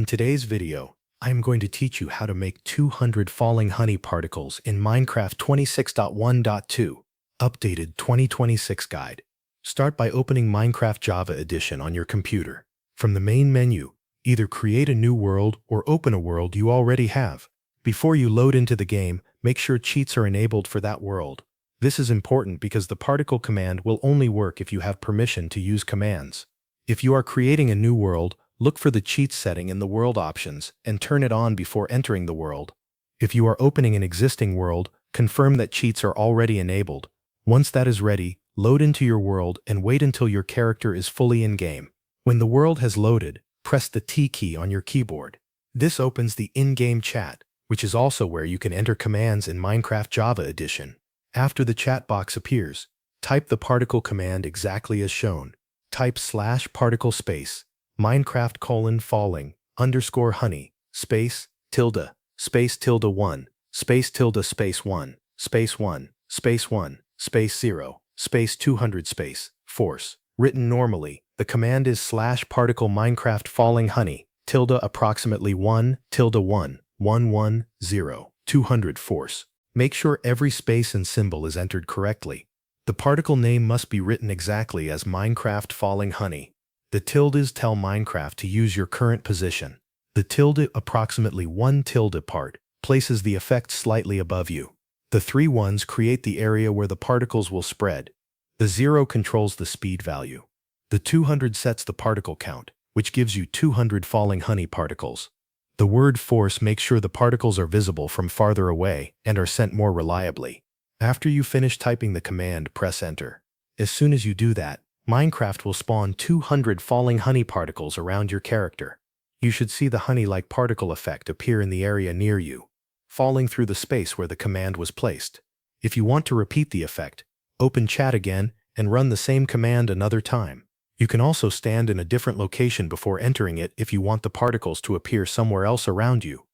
In today's video, I am going to teach you how to make 200 falling honey particles in Minecraft 26.1.2, updated 2026 guide. Start by opening Minecraft Java Edition on your computer. From the main menu, either create a new world or open a world you already have. Before you load into the game, make sure cheats are enabled for that world. This is important because the particle command will only work if you have permission to use commands. If you are creating a new world, look for the cheats setting in the world options and turn it on before entering the world. If you are opening an existing world, confirm that cheats are already enabled. Once that is ready, load into your world and wait until your character is fully in-game. When the world has loaded, press the T key on your keyboard. This opens the in-game chat, which is also where you can enter commands in Minecraft Java Edition. After the chat box appears, type the particle command exactly as shown. Type /particle space Minecraft:falling _honey space tilde space tilde 1 space tilde space 1 space 1 space 1 space 0 space 200 space force. Written normally, the command is /particle Minecraft:falling honey tilde approximately 1 tilde 1 1 0 200 force. Make sure every space and symbol is entered correctly. The particle name must be written exactly as Minecraft:falling honey. The tildes tell Minecraft to use your current position. The tilde approximately 1 tilde part places the effect slightly above you. The 3 ones create the area where the particles will spread. The 0 controls the speed value. The 200 sets the particle count, which gives you 200 falling honey particles. The word force makes sure the particles are visible from farther away and are sent more reliably. After you finish typing the command, press enter. As soon as you do that, Minecraft will spawn 200 falling honey particles around your character. You should see the honey-like particle effect appear in the area near you, falling through the space where the command was placed. If you want to repeat the effect, open chat again and run the same command another time. You can also stand in a different location before entering it if you want the particles to appear somewhere else around you.